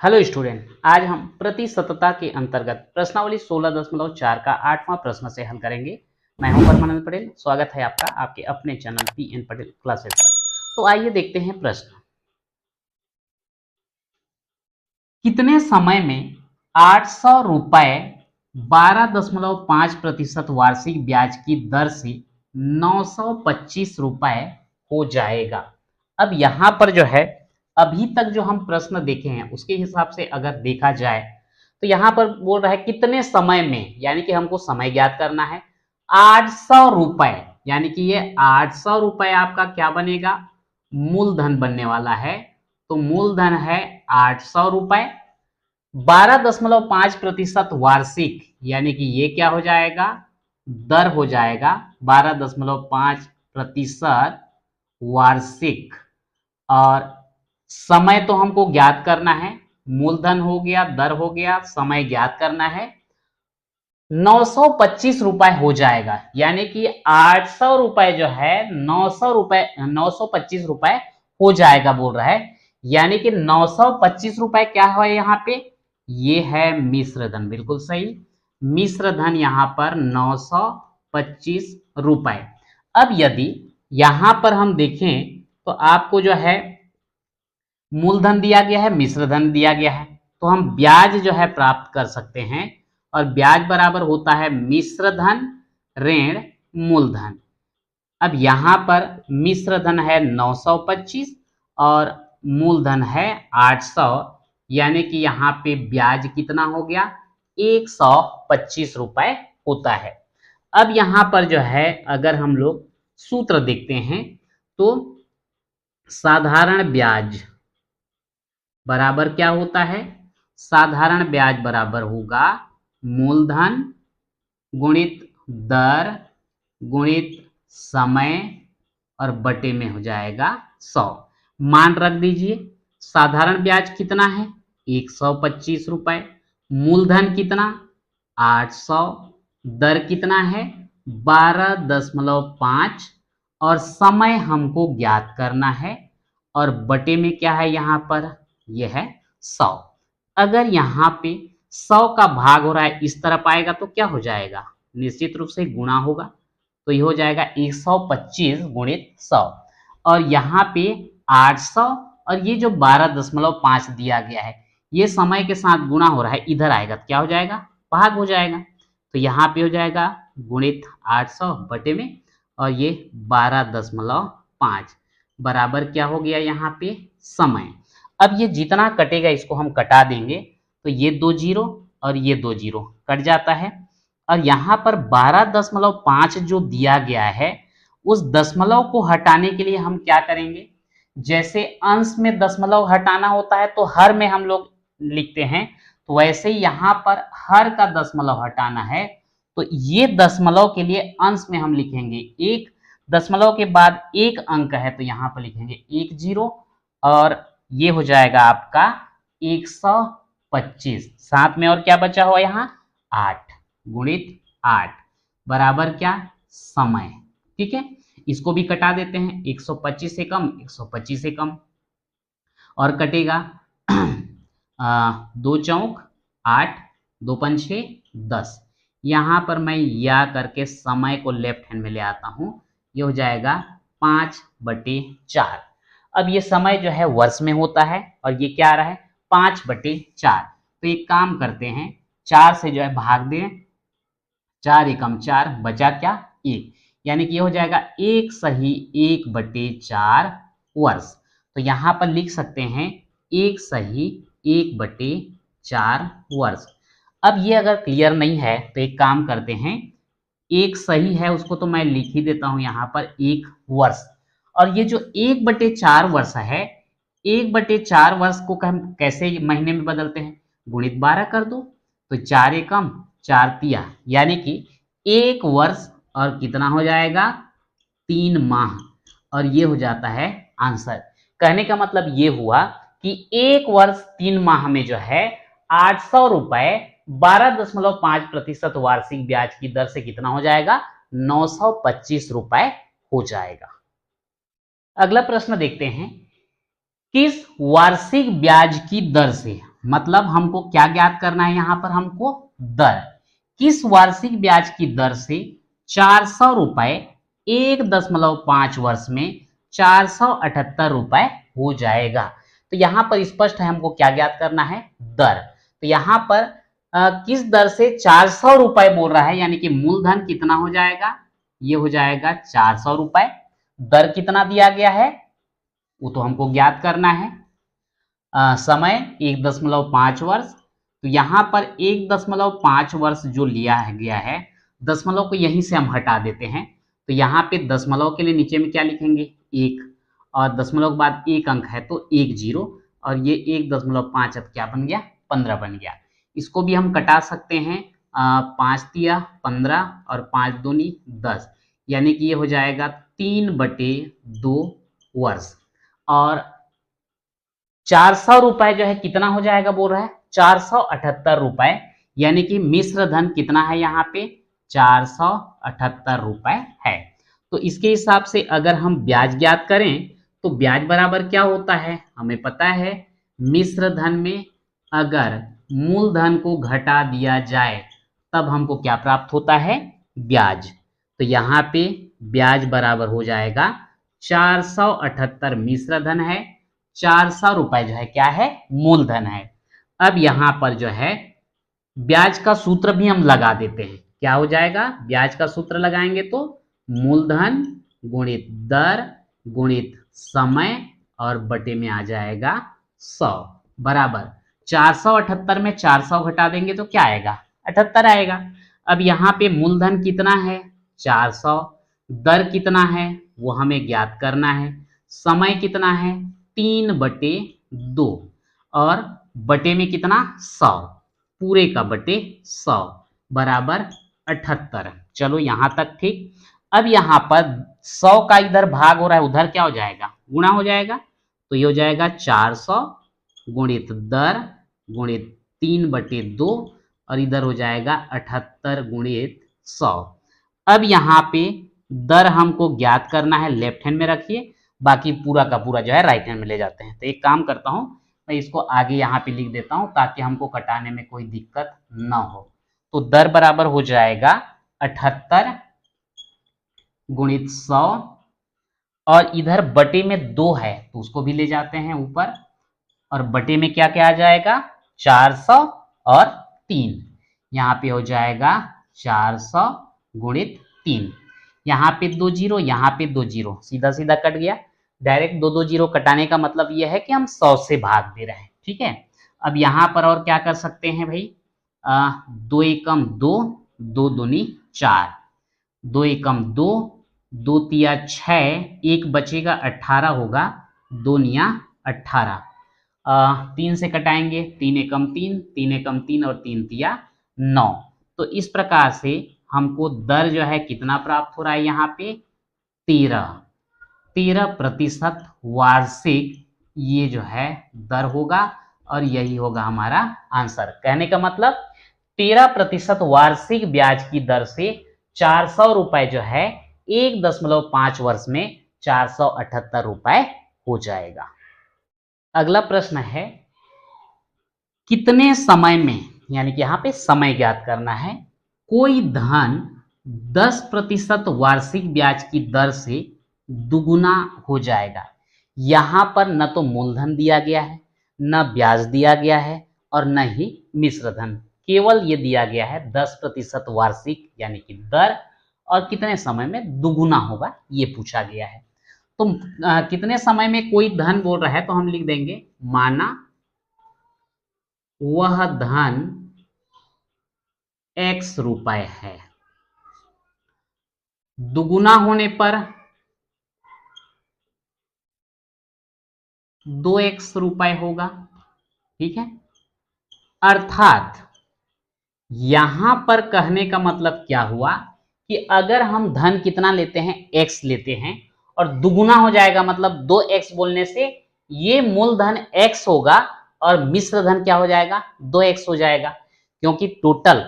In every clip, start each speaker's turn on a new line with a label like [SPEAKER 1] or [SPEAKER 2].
[SPEAKER 1] Hello student, आज हम प्रतिशतता के अंतर्गत प्रश्नावली 16.4 का 8वां प्रश्न से हल करेंगे। मैं हूं परमानंद पटेल। स्वागत है आपका आपके अपने चैनल पीएन पटेल क्लासेस पर। तो आइए देखते हैं प्रश्न। कितने समय में 800 रुपए 12.5% वार्षिक ब्याज की दर से 925 रुपए हो जाएगा। अब यहाँ पर जो है, अभी तक जो हम प्रश्न देखे हैं उसके हिसाब से अगर देखा जाए तो यहाँ पर बोल रहा है कितने समय में, यानी कि हमको समय ज्ञात करना है। 800 रुपए यानी कि ये 800 रुपए आपका क्या बनेगा, मूलधन बनने वाला है। तो मूलधन है 800 रुपए। 12.5% वार्षिक यानी कि ये क्या हो जाएगा, दर हो जाएगा 12.5% वार्षिक। और समय तो हमको ज्ञात करना है, मूलधन हो गया, दर हो गया, समय ज्ञात करना है। 925 रुपए हो जाएगा, यानी कि 800 रुपए जो है 925 रुपए हो जाएगा बोल रहा है। यानी कि 925 रुपए क्या है यहाँ पे, ये है मिश्र धन। बिल्कुल सही, मिश्र धन यहाँ पर 925 रुपए। अब यदि यहां पर हम देखें तो आपको जो है मूलधन दिया गया है, मिश्र धन दिया गया है, तो हम ब्याज जो है प्राप्त कर सकते हैं। और ब्याज बराबर होता है मिश्र धन ऋण मूलधन। अब यहां पर मिश्र धन है 925 और मूलधन है 800, यानी कि यहाँ पे ब्याज कितना हो गया, 125 रुपए होता है। अब यहां पर जो है अगर हम लोग सूत्र देखते हैं तो साधारण ब्याज बराबर क्या होता है, साधारण ब्याज बराबर होगा मूलधन गुणित दर गुणित समय और बटे में हो जाएगा 100। मान रख दीजिए, साधारण ब्याज कितना है 125 रुपए, मूलधन कितना 800, दर कितना है 12.5 और समय हमको ज्ञात करना है और बटे में क्या है यहाँ पर, यह है 100। अगर यहाँ पे 100 का भाग हो रहा है इस तरफ आएगा तो क्या हो जाएगा, निश्चित रूप से गुणा होगा। तो ये हो जाएगा 125 गुणित 100 और यहाँ पे 800 और ये जो 12.5 दिया गया है ये समय के साथ गुणा हो रहा है, इधर आएगा तो क्या हो जाएगा, भाग हो जाएगा। तो यहाँ पे हो जाएगा गुणित 800 बटे में और ये 12.5 बराबर क्या हो गया यहाँ पे समय। अब ये जितना कटेगा इसको हम कटा देंगे तो ये 2 जीरो और ये 2 जीरो कट जाता है। और यहाँ पर 12.5 जो दिया गया है उस दशमलव को हटाने के लिए हम क्या करेंगे, जैसे अंश में दशमलव हटाना होता है तो हर में हम लोग लिखते हैं, तो वैसे ही यहाँ पर हर का दशमलव हटाना है। तो ये दशमलव के लिए अंश में हम लिखेंगे एक, दशमलव के बाद एक अंक है तो यहाँ पर लिखेंगे 1 जीरो और ये हो जाएगा आपका 125। साथ में और क्या बचा हुआ यहाँ 8 गुणित 8 बराबर क्या, समय। ठीक है, इसको भी कटा देते हैं, 125 से कम 125 से कम और कटेगा 2 चौक 8, 2 पंछे 10। यहाँ पर मैं या करके समय को लेफ्ट हैंड में ले आता हूँ, ये हो जाएगा 5/4। अब ये समय जो है वर्ष में होता है और ये क्या आ रहा है 5/4। तो एक काम करते हैं, 4 से जो है भाग दें, 4 एकम 4 बचा क्या 1, यानी कि ये हो जाएगा 1 सही 1/4 वर्ष। तो यहाँ पर लिख सकते हैं 1 सही 1/4 वर्ष। अब ये अगर क्लियर नहीं है तो एक काम करते हैं, एक सही है उसको तो मैं लिख ही देता हूं यहाँ पर 1 वर्ष। और ये जो 1/4 वर्ष है, 1/4 वर्ष को हम कैसे महीने में बदलते हैं, गुणित 12 कर दो तो 4 एकम 4 तिया, यानी कि 1 वर्ष और कितना हो जाएगा 3 माह और ये हो जाता है आंसर। कहने का मतलब ये हुआ कि 1 वर्ष 3 माह में जो है 800 रुपए 12.5% वार्षिक ब्याज की दर से कितना हो जाएगा, 925 रुपए हो जाएगा। अगला प्रश्न देखते हैं, किस वार्षिक ब्याज की दर से मतलब हमको क्या ज्ञात करना है, यहां पर हमको दर, किस वार्षिक ब्याज की दर से 400 रुपए 1.5 वर्ष में 478 रुपए हो जाएगा। तो यहां पर स्पष्ट है हमको क्या ज्ञात करना है, दर। तो यहां पर किस दर से 400 रुपए बोल रहा है, यानी कि मूलधन कितना हो जाएगा, ये हो जाएगा 400 रुपए। दर कितना दिया गया है वो तो हमको ज्ञात करना है। समय 1.5 वर्ष, तो यहाँ पर 1.5 वर्ष जो लिया गया है, दशमलव को यहीं से हम हटा देते हैं। तो यहाँ पे दशमलव के लिए नीचे में क्या लिखेंगे, 1, और दशमलव के बाद एक अंक है तो 1 0, और ये 1.5 अब क्या बन गया, 15 बन गया। इसको भी हम कटा सकते हैं, 5 तिया 15 और 5 दूनी 10, यानी कि ये हो जाएगा 3/2 वर्ष। और 400 रुपए जो है कितना हो जाएगा बोल रहा है, 478 रुपए, यानी कि मिश्र धन कितना है यहाँ पे, 478 रुपए है। तो इसके हिसाब से अगर हम ब्याज ज्ञात करें तो ब्याज बराबर क्या होता है, हमें पता है मिश्र धन में अगर मूलधन को घटा दिया जाए तब हमको क्या प्राप्त होता है, ब्याज। तो यहाँ पे ब्याज बराबर हो जाएगा 478 मिश्र धन है, 400 रुपए जो है क्या है, मूलधन है। अब यहां पर जो है ब्याज का सूत्र भी हम लगा देते हैं, क्या हो जाएगा, ब्याज का सूत्र लगाएंगे तो मूलधन गुणित दर गुणित समय और बटे में आ जाएगा 100 बराबर 478 में 400 घटा देंगे तो क्या आएगा, 78 आएगा। अब यहाँ पे मूलधन कितना है, 400, दर कितना है वो हमें ज्ञात करना है, समय कितना है 3/2, और बटे में कितना 100, पूरे का बटे 100 बराबर 78। चलो यहां तक ठीक। अब यहां पर 100 का इधर भाग हो रहा है, उधर क्या हो जाएगा, गुणा हो जाएगा। तो ये हो जाएगा 400 गुणित दर गुणित 3/2, और इधर हो जाएगा 78 गुणित 100। अब यहाँ पे दर हमको ज्ञात करना है, लेफ्ट हैंड में रखिए, बाकी पूरा का पूरा जो है राइट हैंड में ले जाते हैं। तो एक काम करता हूं, मैं इसको आगे यहाँ पे लिख देता हूं ताकि हमको कटाने में कोई दिक्कत ना हो। तो दर बराबर हो जाएगा 78 गुणित 100, और इधर बटे में 2 है तो उसको भी ले जाते हैं ऊपर, और बटे में क्या क्या आ जाएगा 400 और 3, यहाँ पे हो जाएगा 400 गुणित 3, यहाँ पे 2 जीरो, यहाँ पे 2 जीरो, सीधा सीधा कट गया। डायरेक्ट 2 जीरो कटाने का मतलब यह है कि हम 100 से भाग दे रहे हैं, ठीक है। अब यहाँ पर और क्या कर सकते हैं भाई, 2 एकम 2, 2 दूनी 4, 2 एकम 2, 2 तिया 6, एक बचेगा 18 होगा, 2 निया 18, 3 से कटाएंगे, 3 एकम 3, 3 एकम 3 और 3 तिया 9। तो इस प्रकार से हमको दर जो है कितना प्राप्त हो रहा है, यहाँ पे 13% वार्षिक ये जो है दर होगा, और यही होगा हमारा आंसर। कहने का मतलब 13% वार्षिक ब्याज की दर से 400 रुपए जो है 1.5 वर्ष में 478 रुपए हो जाएगा। अगला प्रश्न है, कितने समय में, यानी कि यहाँ पे समय ज्ञात करना है, कोई धन 10% वार्षिक ब्याज की दर से दुगुना हो जाएगा। यहां पर न तो मूलधन दिया गया है, न ब्याज दिया गया है, और न ही मिश्र धन, केवल ये दिया गया है 10% वार्षिक यानी कि दर, और कितने समय में दुगुना होगा ये पूछा गया है। तो कितने समय में कोई धन बोल रहा है तो हम लिख देंगे, माना वह धन x रुपए है, दुगुना होने पर 2x रुपए होगा, ठीक है। अर्थात यहां पर कहने का मतलब क्या हुआ कि अगर हम धन कितना लेते हैं, x लेते हैं, और दुगुना हो जाएगा मतलब 2x बोलने से ये मूलधन x होगा, और मिश्र धन क्या हो जाएगा, 2x हो जाएगा, क्योंकि टोटल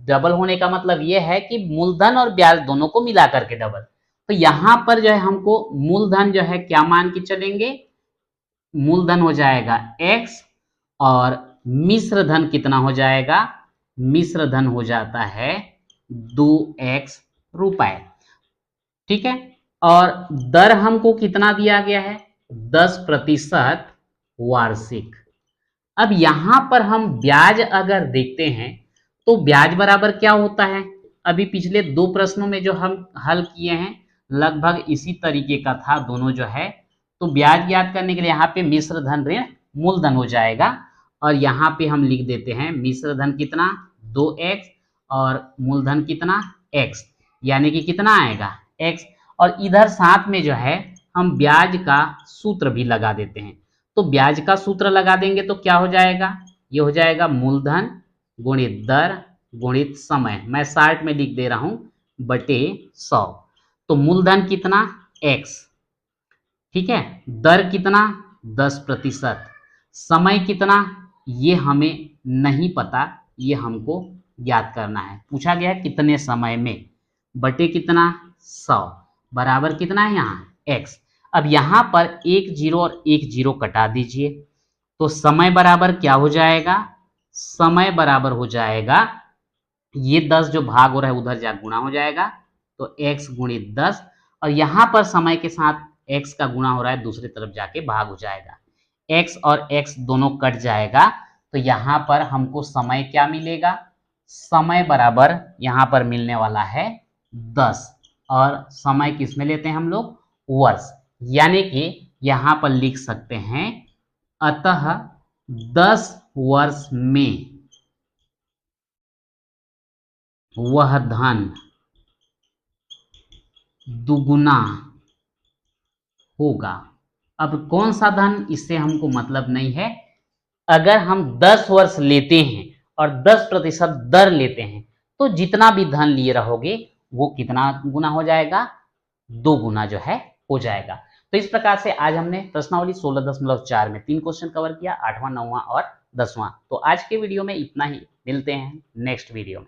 [SPEAKER 1] डबल होने का मतलब ये है कि मूलधन और ब्याज दोनों को मिला करके डबल। तो यहां पर जो है हमको मूलधन जो है क्या मान के चलेंगे, मूलधन हो जाएगा x, और मिश्र धन कितना हो जाएगा? मिश्र धन हो जाता है 2x रुपए। ठीक है, और दर हमको कितना दिया गया है? 10% वार्षिक। अब यहां पर हम ब्याज अगर देखते हैं तो ब्याज बराबर क्या होता है? अभी पिछले 2 प्रश्नों में जो हम हल किए हैं लगभग इसी तरीके का था दोनों जो है। तो ब्याज ज्ञात करने के लिए यहाँ पे मिश्र धन ऋण मूलधन हो जाएगा, और यहाँ पे हम लिख देते हैं मिश्र धन कितना? 2x और मूलधन कितना? x, यानी कि कितना आएगा? x। और इधर साथ में जो है हम ब्याज का सूत्र भी लगा देते हैं। तो ब्याज का सूत्र लगा देंगे तो क्या हो जाएगा? ये हो जाएगा मूलधन गुणित दर गुणित समय, मैं शार्ट में लिख दे रहा हूं, बटे 100। तो मूलधन कितना? x, ठीक है, दर कितना? 10%, समय कितना? ये हमें नहीं पता, ये हमको ज्ञात करना है। पूछा गया है कितने समय में, बटे कितना? 100, बराबर कितना है यहाँ? x। अब यहाँ पर 1 0 और 1 0 कटा दीजिए, तो समय बराबर क्या हो जाएगा? समय बराबर हो जाएगा, ये 10 जो भाग हो रहा है उधर जा गुणा हो जाएगा, तो x गुणित 10, और यहाँ पर समय के साथ x का गुणा हो रहा है, दूसरी तरफ जाके भाग हो जाएगा। x और x दोनों कट जाएगा, तो यहाँ पर हमको समय क्या मिलेगा? समय बराबर यहाँ पर मिलने वाला है 10, और समय किस में लेते हैं हम लोग? वर्ष, यानी कि यहाँ पर लिख सकते हैं अतः 10 वर्ष में वह धन दुगुना होगा। अब कौन सा धन, इससे हमको मतलब नहीं है। अगर हम 10 वर्ष लेते हैं और 10% दर लेते हैं तो जितना भी धन लिए रहोगे वो कितना गुना हो जाएगा? 2 गुना जो है हो जाएगा। तो इस प्रकार से आज हमने प्रश्नावली 16.4 में 3 क्वेश्चन कवर किया, 8वां, 9वां और 10वां। तो आज के वीडियो में इतना ही, मिलते हैं नेक्स्ट वीडियो में।